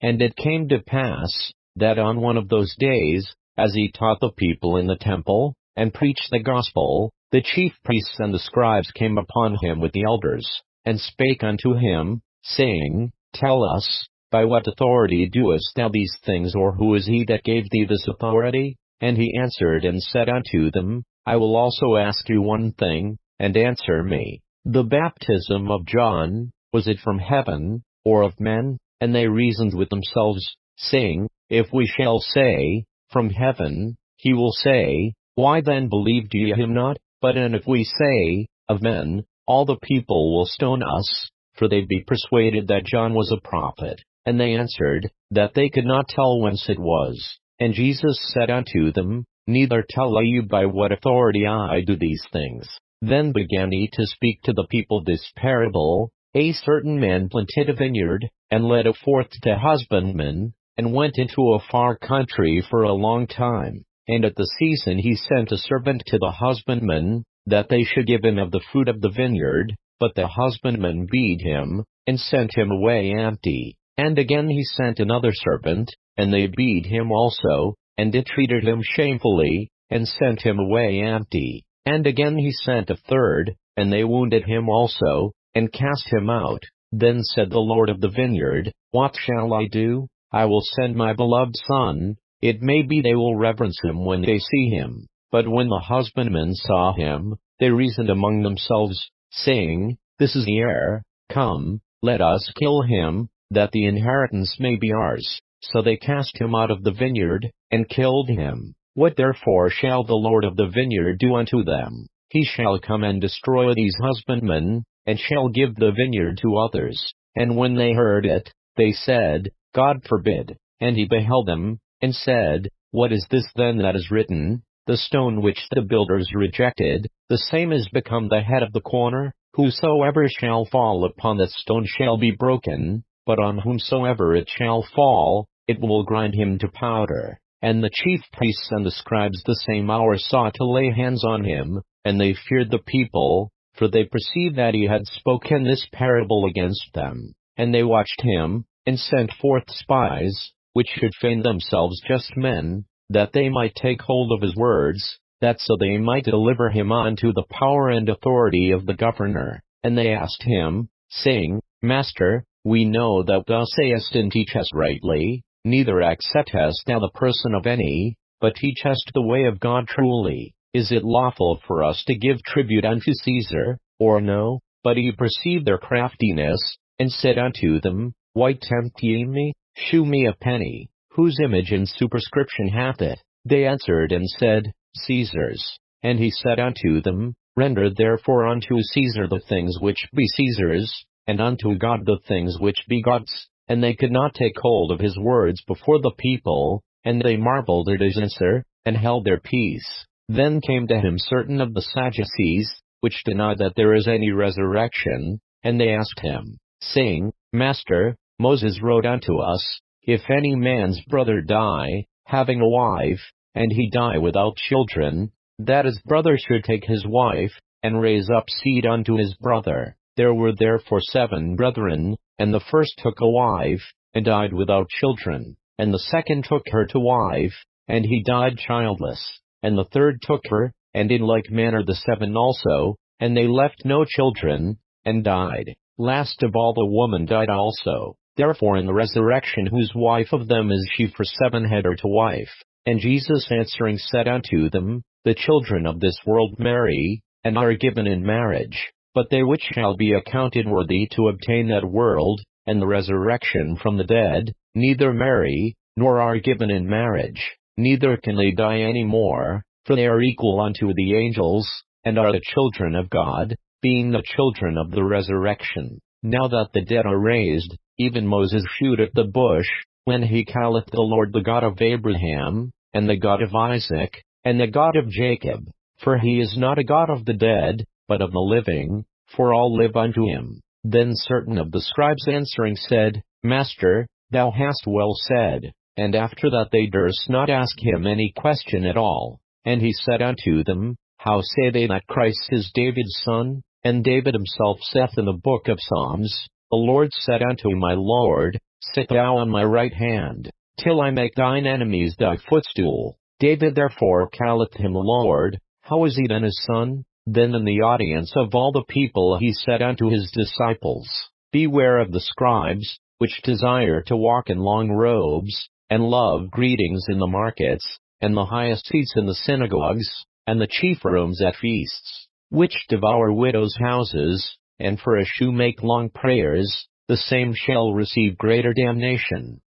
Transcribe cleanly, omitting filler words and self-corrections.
And it came to pass, that on one of those days, as he taught the people in the temple, and preached the gospel, the chief priests and the scribes came upon him with the elders, and spake unto him, saying, Tell us, by what authority doest thou these things, or who is he that gave thee this authority? And he answered and said unto them, I will also ask you one thing, and answer me. The baptism of John, was it from heaven, or of men? And they reasoned with themselves, saying, If we shall say, From heaven, he will say, Why then believed ye him not? But and if we say, Of men, all the people will stone us, for they be persuaded that John was a prophet. And they answered, that they could not tell whence it was. And Jesus said unto them, Neither tell I you by what authority I do these things. Then began he to speak to the people this parable. A certain man planted a vineyard, and led it forth to husbandmen, and went into a far country for a long time. And at the season he sent a servant to the husbandmen, that they should give him of the fruit of the vineyard. But the husbandmen beat him, and sent him away empty. And again he sent another servant, and they beat him also, and entreated him shamefully, and sent him away empty. And again he sent a third, and they wounded him also, and cast him out. Then said the Lord of the vineyard, What shall I do? I will send my beloved son. It may be they will reverence him when they see him. But when the husbandmen saw him, they reasoned among themselves, saying, This is the heir. Come, let us kill him, that the inheritance may be ours. So they cast him out of the vineyard, and killed him. What therefore shall the Lord of the vineyard do unto them? He shall come and destroy these husbandmen, and shall give the vineyard to others. And when they heard it, they said, God forbid. And he beheld them, and said, What is this then that is written? The stone which the builders rejected, the same is become the head of the corner. Whosoever shall fall upon that stone shall be broken, but on whomsoever it shall fall, it will grind him to powder. And the chief priests and the scribes the same hour sought to lay hands on him, and they feared the people, for they perceived that he had spoken this parable against them. And they watched him, and sent forth spies, which should feign themselves just men, that they might take hold of his words, that so they might deliver him unto the power and authority of the governor. And they asked him, saying, Master, we know that thou sayest and teachest rightly, neither acceptest thou the person of any, but teachest the way of God truly. Is it lawful for us to give tribute unto Caesar, or no? But he perceived their craftiness, and said unto them, Why tempt ye me? Shew me a penny. Whose image and superscription hath it? They answered and said, Caesar's. And he said unto them, Render therefore unto Caesar the things which be Caesar's, and unto God the things which be God's. And they could not take hold of his words before the people, and they marveled at his answer, and held their peace. Then came to him certain of the Sadducees, which deny that there is any resurrection, and they asked him, saying, Master, Moses wrote unto us, If any man's brother die, having a wife, and he die without children, that his brother should take his wife, and raise up seed unto his brother. There were therefore 7 brethren, and the first took a wife, and died without children. And the second took her to wife, and he died childless. And the third took her, and in like manner the 7 also, and they left no children, and died. Last of all the woman died also. Therefore in the resurrection whose wife of them is she? For 7 had her to wife. And Jesus answering said unto them, The children of this world marry, and are given in marriage. But they which shall be accounted worthy to obtain that world, and the resurrection from the dead, neither marry, nor are given in marriage, neither can they die any more, for they are equal unto the angels, and are the children of God, being the children of the resurrection. Now that the dead are raised, even Moses shooteth the bush, when he calleth the Lord the God of Abraham, and the God of Isaac, and the God of Jacob. For he is not a God of the dead, but of the living, for all live unto him. Then certain of the scribes answering said, Master, thou hast well said. And after that they durst not ask him any question at all. And he said unto them, How say they that Christ is David's son? And David himself saith in the book of Psalms, The Lord said unto my Lord, Sit thou on my right hand, till I make thine enemies thy footstool. David therefore calleth him Lord. How is he then his son? Then in the audience of all the people he said unto his disciples, Beware of the scribes, which desire to walk in long robes, and love greetings in the markets, and the highest seats in the synagogues, and the chief rooms at feasts, which devour widows' houses, and for a shew make long prayers. The same shall receive greater damnation.